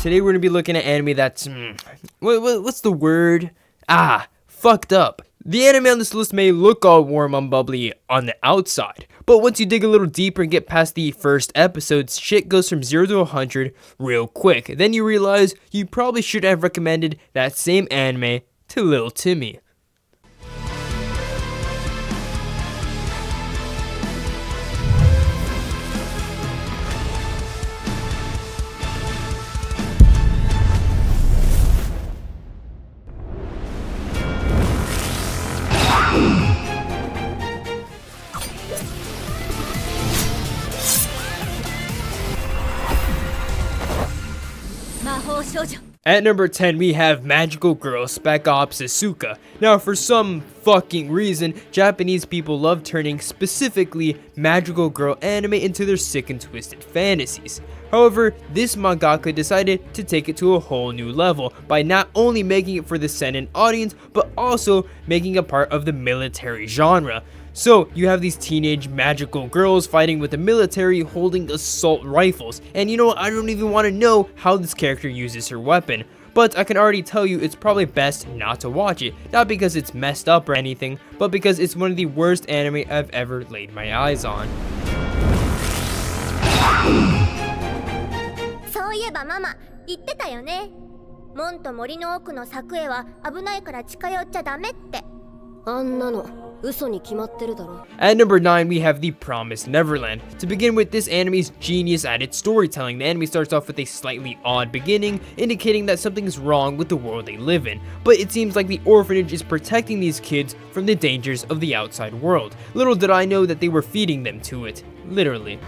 Today we're gonna be looking at anime that's what's the word? Fucked up. The anime on this list may look all warm and bubbly on the outside, but once you dig a little deeper and get past the first episodes, shit goes from 0 to 100 real quick. Then you realize you probably should have recommended that same anime to Lil Timmy. At number 10, we have Magical Girl SPEC-OPS ASUKA. Now, for some fucking reason, Japanese people love turning specifically magical girl anime into their sick and twisted fantasies. However, this mangaka decided to take it to a whole new level by not only making it for the seinen audience, but also making it part of the military genre. So, you have these teenage magical girls fighting with the military holding assault rifles, and you know what, I don't even want to know how this character uses her weapon. But I can already tell you it's probably best not to watch it, not because it's messed up or anything, but because it's one of the worst anime I've ever laid my eyes on. そういえばママ言ってたよね。門と森の奥の柵へは危ないから近寄っちゃダメって。あんなの At number 9, we have The Promised Neverland. To begin with, this anime is genius at its storytelling. The anime starts off with a slightly odd beginning, indicating that something is wrong with the world they live in. But it seems like the orphanage is protecting these kids from the dangers of the outside world. Little did I know that they were feeding them to it. Literally.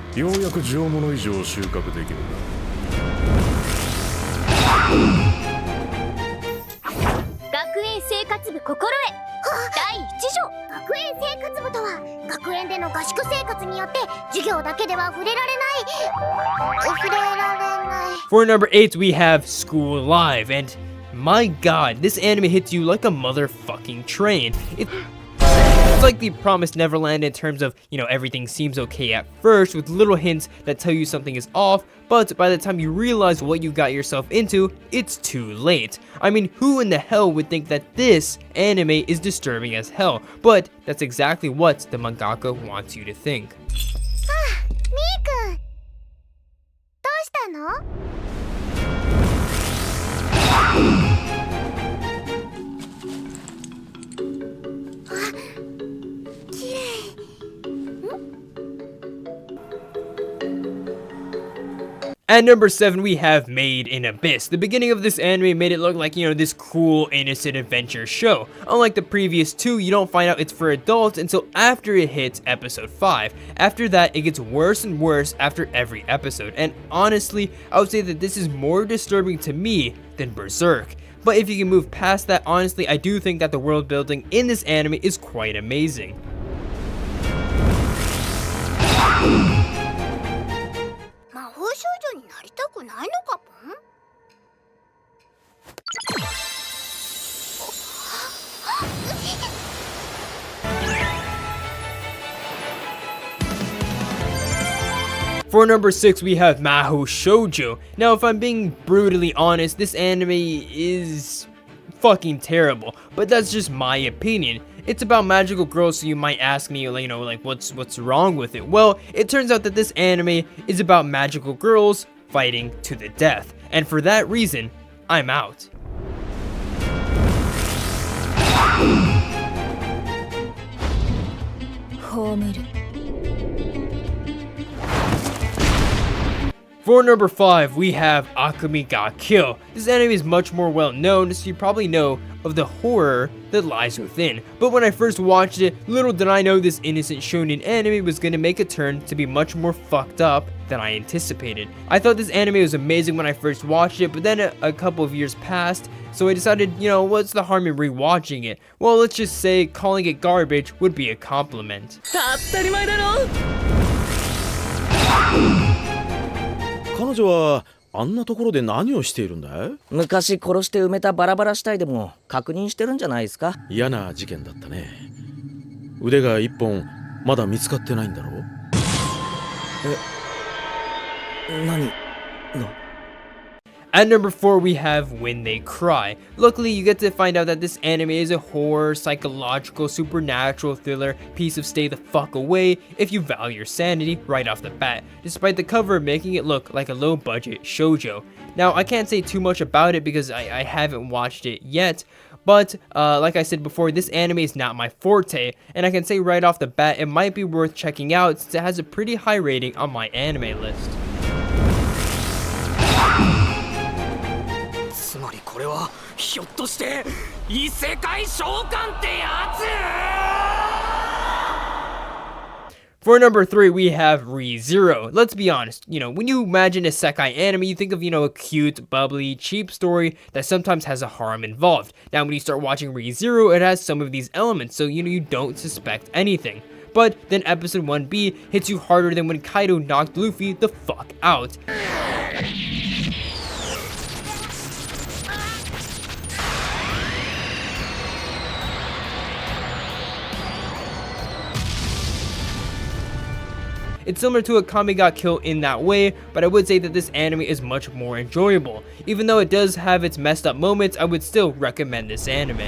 For number 8, we have School Live, and my god, this anime hits you like a motherfucking train. It's like The Promised Neverland in terms of, everything seems okay at first with little hints that tell you something is off, but by the time you realize what you got yourself into, it's too late. I mean, who in the hell would think that this anime is disturbing as hell? But that's exactly what the mangaka wants you to think. Miku! どうしたの? At number 7, we have Made in Abyss. The beginning of this anime made it look like, this cool, innocent adventure show. Unlike the previous two, you don't find out it's for adults until after it hits episode 5. After that, it gets worse and worse after every episode. And honestly, I would say that this is more disturbing to me than Berserk. But if you can move past that, honestly, I do think that the world building in this anime is quite amazing. For number 6, we have MAHOU SHOUJO. Now, if I'm being brutally honest, this anime is fucking terrible, but that's just my opinion. It's about magical girls, so you might ask me, what's wrong with it? Well, it turns out that this anime is about magical girls fighting to the death, and for that reason, I'm out. For number 5, we have AKAME ga Kill. This anime is much more well known, so you probably know of the horror that lies within. But when I first watched it, little did I know this innocent shonen anime was going to make a turn to be much more fucked up than I anticipated. I thought this anime was amazing when I first watched it, but then a couple of years passed, so I decided, what's the harm in rewatching it? Well, let's just say calling it garbage would be a compliment. 彼女はあんなところで何をしているんだい？昔殺して埋めたバラバラ死体でも確認してるんじゃないですか？嫌な事件だったね。腕が一本まだ見つかってないんだろう？何？ At number 4, we have When They Cry. Luckily, you get to find out that this anime is a horror, psychological, supernatural thriller piece of stay the fuck away if you value your sanity right off the bat, despite the cover making it look like a low-budget shoujo. Now, I can't say too much about it because I haven't watched it yet, but like I said before, this anime is not my forte, and I can say right off the bat it might be worth checking out since it has a pretty high rating on my anime list. つまりこれはひょっとして異世界召喚ってやつ For number 3, we have Re:Zero. Let's be honest, when you imagine a isekai anime, you think of, a cute, bubbly, cheap story that sometimes has a harem involved. Now, when you start watching Re:Zero, it has some of these elements, so, you don't suspect anything. But then episode 1B hits you harder than when Kaido knocked Luffy the fuck out. It's similar to AKAME got killed in that way, but I would say that this anime is much more enjoyable. Even though it does have its messed up moments, I would still recommend this anime.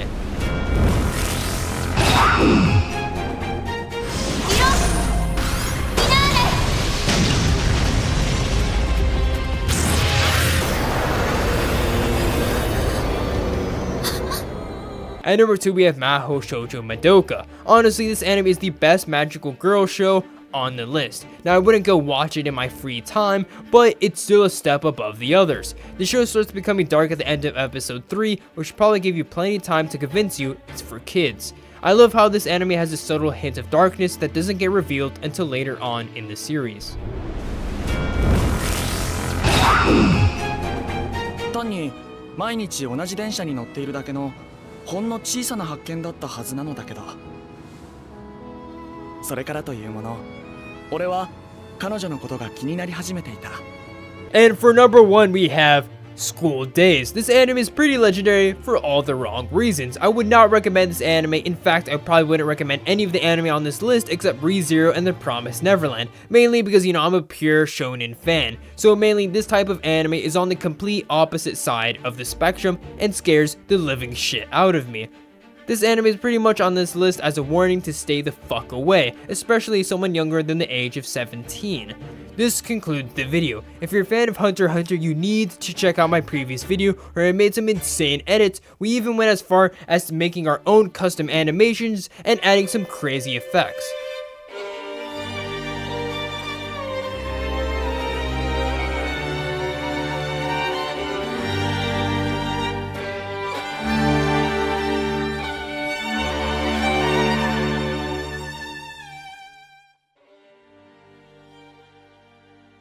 At number 2, we have MAHOU Shoujo MADOKA. Honestly, this anime is the best magical girl show on the list. Now, I wouldn't go watch it in my free time, but it's still a step above the others. The show starts becoming dark at the end of episode 3, which should probably give you plenty of time to convince you it's for kids. I love how this anime has a subtle hint of darkness that doesn't get revealed until later on in the series. 単に毎日同じ電車に乗っているだけのほんの小さな発見だったはずなのだけど、それからというもの、俺は彼女のことが気になり始めていた。 And for number 1, we have School Days. This anime is pretty legendary for all the wrong reasons. I would not recommend this anime. In fact, I probably wouldn't recommend any of the anime on this list except Re:Zero and The Promised Neverland. Mainly because, I'm a pure shonen fan. So mainly this type of anime is on the complete opposite side of the spectrum and scares the living shit out of me. This anime is pretty much on this list as a warning to stay the fuck away, especially someone younger than the age of 17. This concludes the video. If you're a fan of Hunter x Hunter, you need to check out my previous video where I made some insane edits. We even went as far as to making our own custom animations and adding some crazy effects.